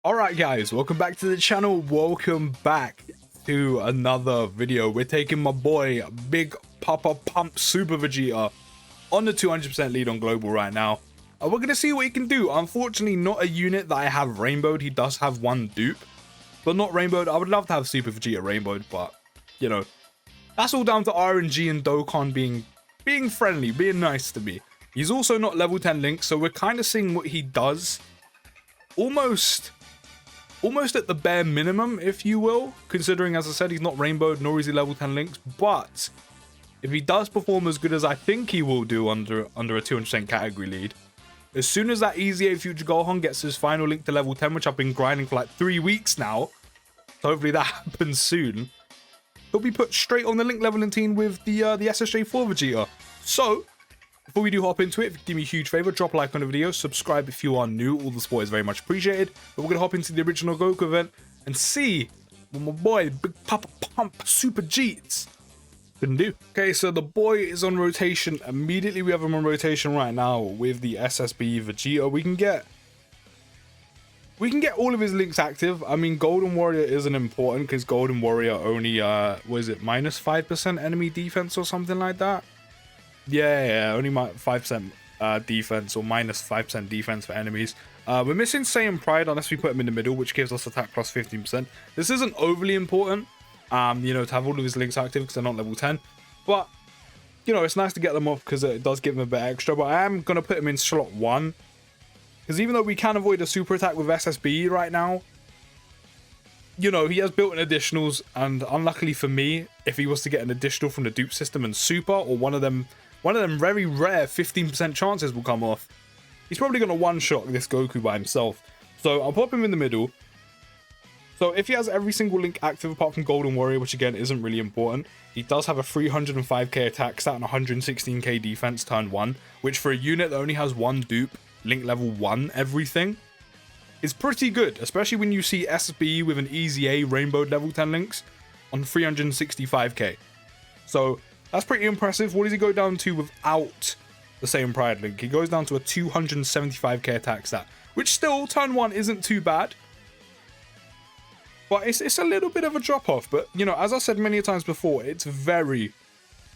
Alright guys, welcome back to the channel. Welcome back to another video. We're taking my boy Big Papa Pump Super Vegeta on the 200% lead on global right now. We're going to see what he can do. Unfortunately, not a unit that I have rainbowed. He does have one dupe, but not rainbowed. I would love to have Super Vegeta rainbowed, but you know, that's all down to RNG and Dokkan being friendly, being nice to me. He's also not level 10 Link, so we're kind of seeing what he does. Almost at the bare minimum, if you will, considering, as I said, he's not rainbowed, nor is he level 10 links. But if he does perform as good as I think he will do under a 200% category lead, as soon as that Easy 8 Future Gohan gets his final link to level 10, which I've been grinding for like 3 weeks now, so hopefully that happens soon, he'll be put straight on the link leveling team with the SSJ4 Vegeta. So, before we do hop into it, if you do me a huge favor, drop a like on the video, subscribe if you are new, all the support is very much appreciated. But we're going to hop into the original Goku event and see what my boy Big Papa Pump Super Jeets can do. Okay, so the boy is on rotation. Immediately we have him on rotation right now with the SSB Vegeta. We can get all of his links active. I mean, Golden Warrior isn't important because Golden Warrior only, what is it, minus 5% enemy defense or something like that? Yeah, only 5% defense or minus 5% defense for enemies. We're missing Saiyan Pride unless we put him in the middle, which gives us attack plus 15%. This isn't overly important, you know, to have all of his links active because they're not level 10. But, you know, it's nice to get them off because it does give him a bit extra. But I am going to put him in slot 1. Because even though we can avoid a super attack with SSB right now, you know, he has built-in additionals. And unluckily for me, if he was to get an additional from the dupe system and super, or one of them very rare 15% chances will come off, he's probably going to one-shot this Goku by himself. So I'll pop him in the middle. So if he has every single link active apart from Golden Warrior, which again isn't really important, he does have a 305k attack stat and 116k defense turn 1, which for a unit that only has one dupe, link level 1 everything, is pretty good, especially when you see SB with an Easy A rainbowed level 10 links on 365k. So that's pretty impressive. What does he go down to without the same Pride link? He goes down to a 275k attack stat, which still, turn 1 isn't too bad. But it's a little bit of a drop-off. But, you know, as I said many times before, it's very,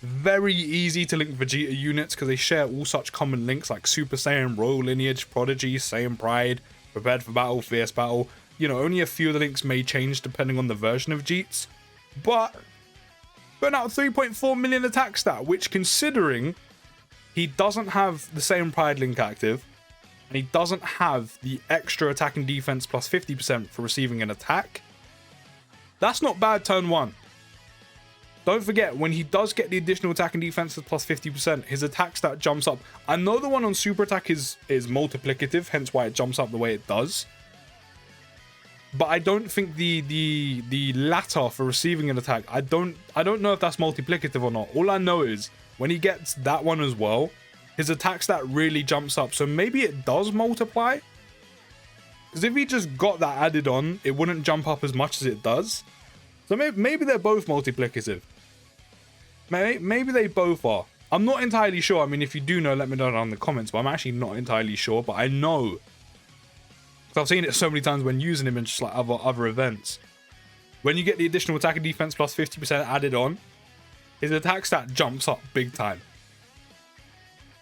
very easy to link Vegeta units because they share all such common links like Super Saiyan, Royal Lineage, Prodigy, Saiyan Pride, Prepared for Battle, Fierce Battle. You know, only a few of the links may change depending on the version of Jeets. But putting out 3.4 million attack stat, which considering he doesn't have the same Pride link active, and he doesn't have the extra attack and defense plus 50% for receiving an attack, that's not bad turn 1. Don't forget, when he does get the additional attack and defense plus 50%, his attack stat jumps up. I know the one on super attack is multiplicative, hence why it jumps up the way it does. But I don't think the latter for receiving an attack, I don't know if that's multiplicative or not. All I know is when he gets that one as well, his attack stat really jumps up. So maybe it does multiply. Because if he just got that added on, it wouldn't jump up as much as it does. So maybe they're both multiplicative. Maybe they both are. I'm not entirely sure. I mean, if you do know, let me know down in the comments. But I'm actually not entirely sure. But I know, I've seen it so many times when using him in just like other events. When you get the additional attack and defense plus 50% added on, his attack stat jumps up big time.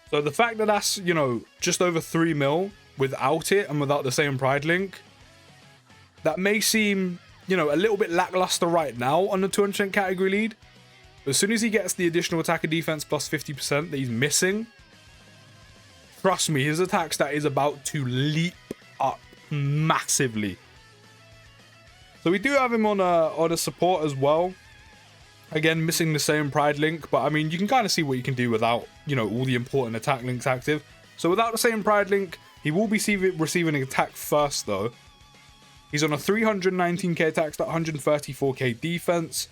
So the fact that that's, you know, just over 3 mil without it and without the same Pride link, that may seem, you know, a little bit lackluster right now on the 200% category lead. But as soon as he gets the additional attack and defense plus 50% that he's missing, trust me, his attack stat is about to leap up massively. So we do have him on a support as well. Again, missing the same Pride link, but I mean, you can kind of see what you can do without, you know, all the important attack links active. So without the same Pride link, he will be receiving an attack first though. He's on a 319k attack stat, 134k defense.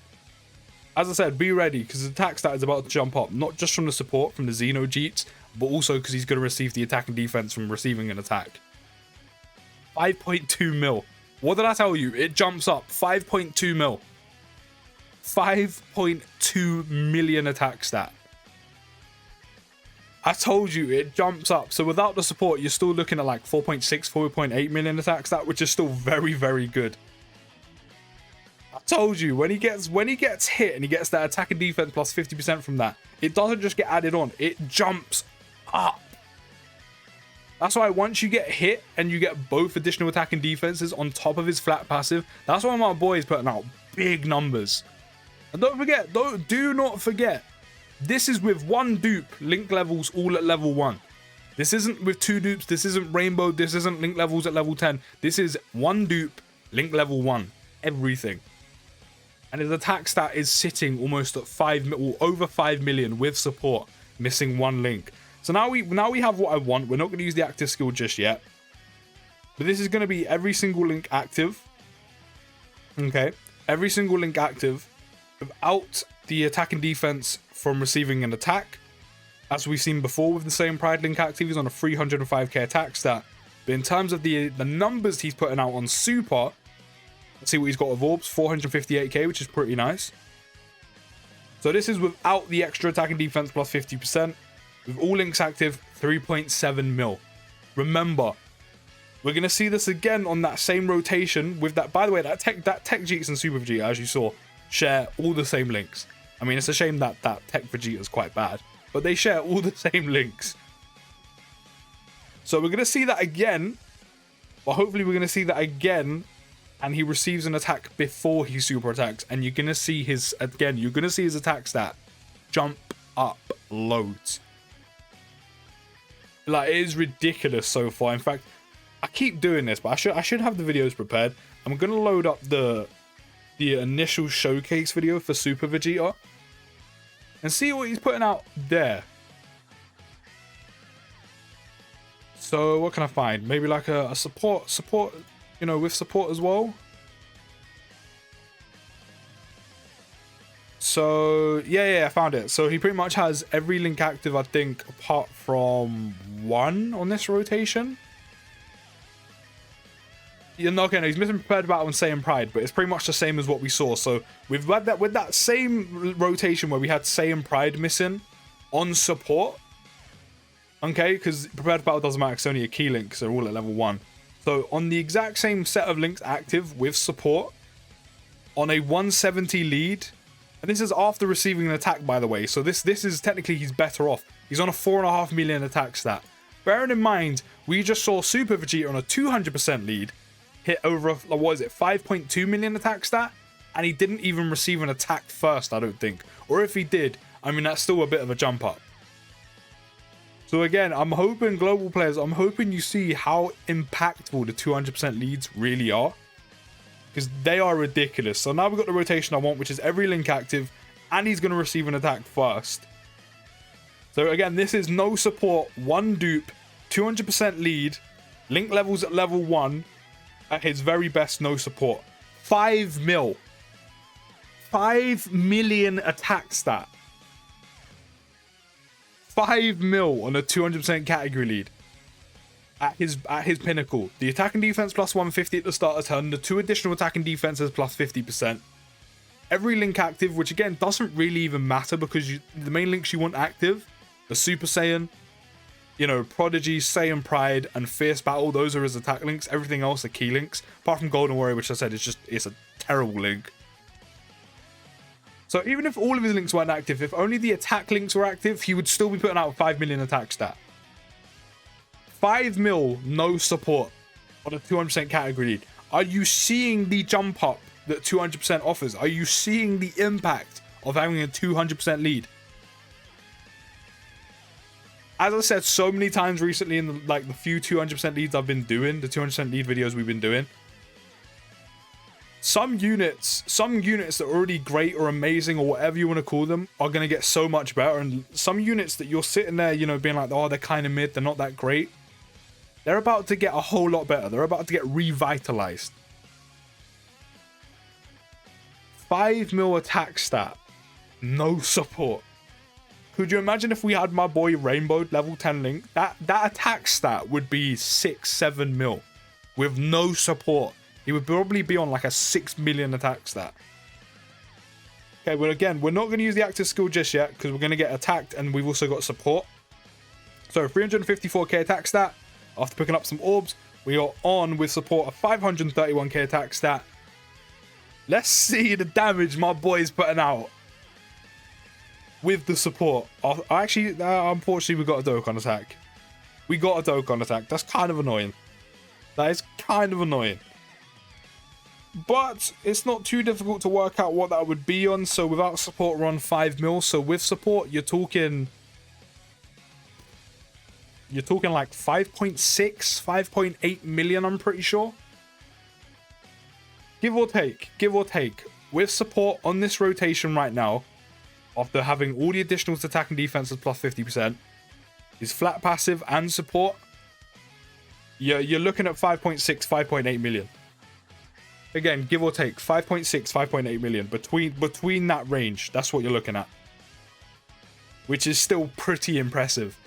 As I said, be ready because his attack stat is about to jump up, not just from the support from the Xeno Jeets, but also because he's going to receive the attack and defense from receiving an attack. 5.2 mil. What did I tell you? It jumps up. 5.2 mil. 5.2 million attack stat. I told you, it jumps up. So without the support, you're still looking at like 4.6, 4.8 million attack stat, which is still very, very good. I told you, when he gets hit and he gets that attack and defense plus 50% from that, it doesn't just get added on, it jumps up. That's why once you get hit and you get both additional attack and defenses on top of his flat passive, that's why my boy is putting out big numbers. And don't forget, do not forget, this is with one dupe, link levels all at level 1. This isn't with 2 dupes, this isn't rainbow, this isn't link levels at level 10. This is one dupe, link level 1, everything. And his attack stat is sitting almost at over 5 million with support, missing one link. So now we have what I want. We're not going to use the active skill just yet. But this is going to be every single link active. Okay, every single link active without the attack and defense from receiving an attack. As we've seen before with the same Pride link active, he's on a 305k attack stat. But in terms of the numbers he's putting out on Super, let's see what he's got with Orbs, 458k, which is pretty nice. So this is without the extra attack and defense plus 50%. With all links active, 3.7 mil. Remember, we're going to see this again on that same rotation with that. By the way, that Tech Vegeta and Super Vegeta, as you saw, share all the same links. I mean, it's a shame that Tech Vegeta is quite bad, but they share all the same links. So we're going to see that again. But hopefully we're going to see that again. And he receives an attack before he super attacks. And you're going to see his, again, you're going to see his attack stat jump up loads. Like, it is ridiculous so far. In fact, I keep doing this, but I should have the videos prepared. I'm going to load up the initial showcase video for Super Vegeta and see what he's putting out there. So what can I find? Maybe like a support, you know, with support as well. So yeah, I found it. So he pretty much has every link active, I think, apart from one on this rotation. You're not okay, no, he's missing prepared battle and Saiyan Pride, but it's pretty much the same as what we saw. So with that same rotation where we had Saiyan Pride missing on support, okay, because prepared battle doesn't matter, it's only a key link, so they're all at level 1. So on the exact same set of links active with support, on a 170 lead, and this is after receiving an attack, by the way, so this is technically he's better off. He's on a 4.5 million attack stat. Bearing in mind, we just saw Super Vegeta on a 200% lead, hit over, what is it, 5.2 million attack stat, and he didn't even receive an attack first, I don't think. Or if he did, I mean, that's still a bit of a jump up. So again, I'm hoping, global players, I'm hoping you see how impactful the 200% leads really are. Because they are ridiculous. So now we've got the rotation I want, which is every link active, and he's going to receive an attack first. So again, this is no support, one dupe, 200% lead, link levels at level 1, at his very best, no support. 5 mil. 5 million attack stat. 5 mil on a 200% category lead. At his pinnacle. The attack and defense plus 150 at the start of turn. The 2 additional attack and defenses plus 50%. Every link active, which again doesn't really even matter because the main links you want active, the Super Saiyan, you know, Prodigy, Saiyan Pride, and Fierce Battle, those are his attack links. Everything else are key links. Apart from Golden Warrior, which I said it's a terrible link. So even if all of his links weren't active, if only the attack links were active, he would still be putting out 5 million attack stat. 5 mil, no support on a 200% category lead. Are you seeing the jump up that 200% offers? Are you seeing the impact of having a 200% lead? As I said so many times recently in the few 200% leads I've been doing, the 200% lead videos we've been doing, some units that are already great or amazing or whatever you want to call them are going to get so much better. And some units that you're sitting there, you know, being like, oh, they're kind of mid, they're not that great. They're about to get a whole lot better. They're about to get revitalized. 5 mil attack stat. No support. Could you imagine if we had my boy Rainbow level 10 link? That attack stat would be 6-7 mil. With no support. He would probably be on like a 6 million attack stat. Okay, well again, we're not going to use the active skill just yet because we're going to get attacked and we've also got support. So 354k attack stat. After picking up some orbs, we are on with support a 531k attack stat. Let's see the damage my boy's putting out with the support. Actually, unfortunately, we got a Dokkan attack. We got a Dokkan attack. That's kind of annoying. That is kind of annoying. But it's not too difficult to work out what that would be on. So without support, we're on 5 mil. So with support, you're talking like 5.6, 5.8 million, I'm pretty sure. Give or take. With support on this rotation right now, after having all the additionals to attack and defenses plus 50%, his flat passive and support, you're looking at 5.6, 5.8 million. Again, give or take, 5.6, 5.8 million. Between that range, that's what you're looking at. Which is still pretty impressive.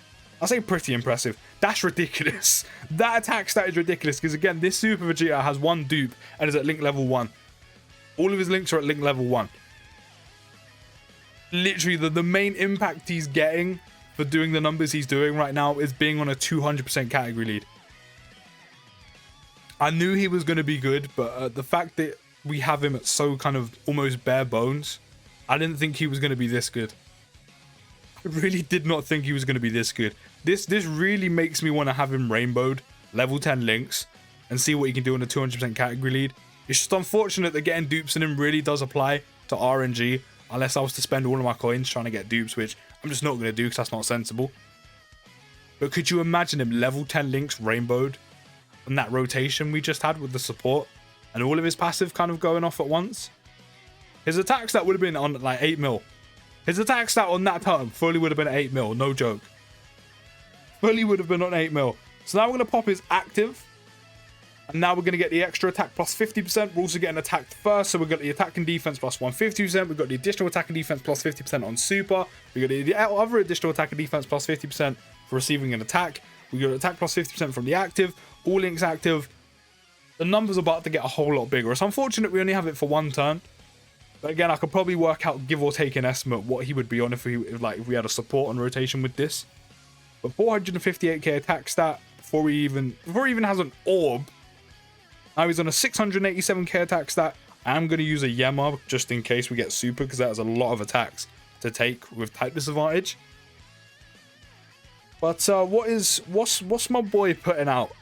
I say pretty impressive. That's ridiculous. That attack stat is ridiculous because, again, this Super Vegeta has one dupe and is at link level 1. All of his links are at link level 1. Literally, the main impact he's getting for doing the numbers he's doing right now is being on a 200% category lead. I knew he was going to be good, but the fact that we have him at so kind of almost bare bones, I didn't think he was going to be this good. I really did not think he was going to be this good. This really makes me want to have him rainbowed, level 10 links, and see what he can do on a 200% category lead. It's just unfortunate that getting dupes in him really does apply to RNG, unless I was to spend all of my coins trying to get dupes, which I'm just not going to do because that's not sensible. But could you imagine him level 10 links rainbowed on that rotation we just had with the support and all of his passive kind of going off at once? His attack stat would have been on like 8 mil. His attack stat on that turn fully would have been 8 mil, no joke. Fully would have been on 8 mil. So now we're going to pop his active. And now we're going to get the extra attack plus 50%. We're also getting attacked first. So we've got the attack and defense plus 150%. We've got the additional attack and defense plus 50% on super. We've got the other additional attack and defense plus 50% for receiving an attack. We got attack plus 50% from the active. All links active. The numbers are about to get a whole lot bigger. It's unfortunate we only have it for one turn. But again, I could probably work out, give or take an estimate, what he would be on if we had a support on rotation with this. But 458k attack stat before he even has an orb. Now he's on a 687k attack stat. I am going to use a Yema just in case we get super, because that has a lot of attacks to take with type disadvantage. But what's my boy putting out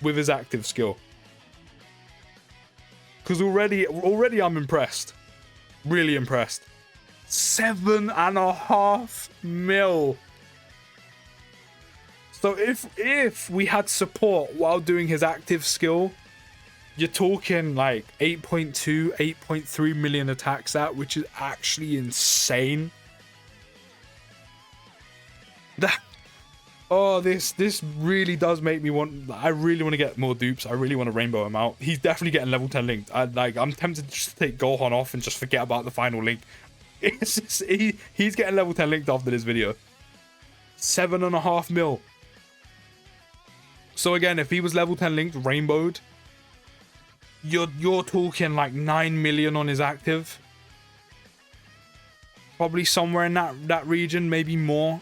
with his active skill? Because already I'm impressed. Really impressed. 7.5 mil. So if we had support while doing his active skill, you're talking like 8.2, 8.3 million attack stat, which is actually insane. This really does make me want. I really want to get more dupes. I really want to rainbow him out. He's definitely getting level 10 linked. I'm tempted to just take Gohan off and just forget about the final link. He's getting level 10 linked after this video. 7.5 mil. So again, if he was level 10 linked, rainbowed, you're talking like 9 million on his active. Probably somewhere in that region, maybe more.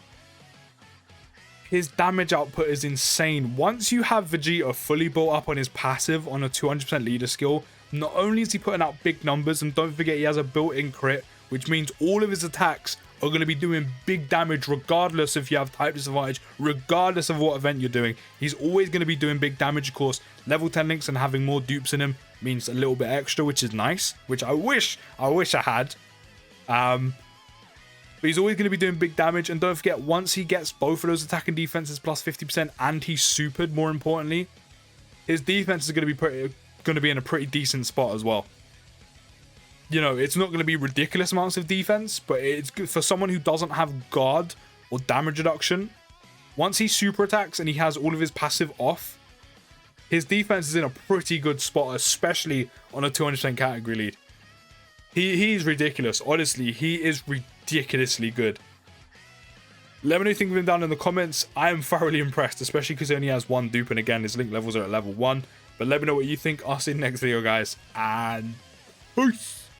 His damage output is insane. Once you have Vegeta fully built up on his passive on a 200% leader skill, not only is he putting out big numbers, and don't forget he has a built-in crit, which means all of his attacks are going to be doing big damage regardless if you have type disadvantage, regardless of what event you're doing. He's always going to be doing big damage. Of course, level 10 links and having more dupes in him means a little bit extra, which is nice, which I wish I had. But he's always going to be doing big damage. And don't forget, once he gets both of those attack and defenses plus 50% and he's supered, more importantly, his defense is going to be in a pretty decent spot as well. You know, it's not going to be ridiculous amounts of defense, but it's good for someone who doesn't have guard or damage reduction. Once he super attacks and he has all of his passive off, his defense is in a pretty good spot, especially on a 200% category lead. He's ridiculous. Honestly, he is ridiculously good. Let me know what you think of him down in the comments. I am thoroughly impressed, especially because he only has one dupe, and again, his link levels are at level 1. But let me know what you think. I'll see you in the next video, guys, and peace.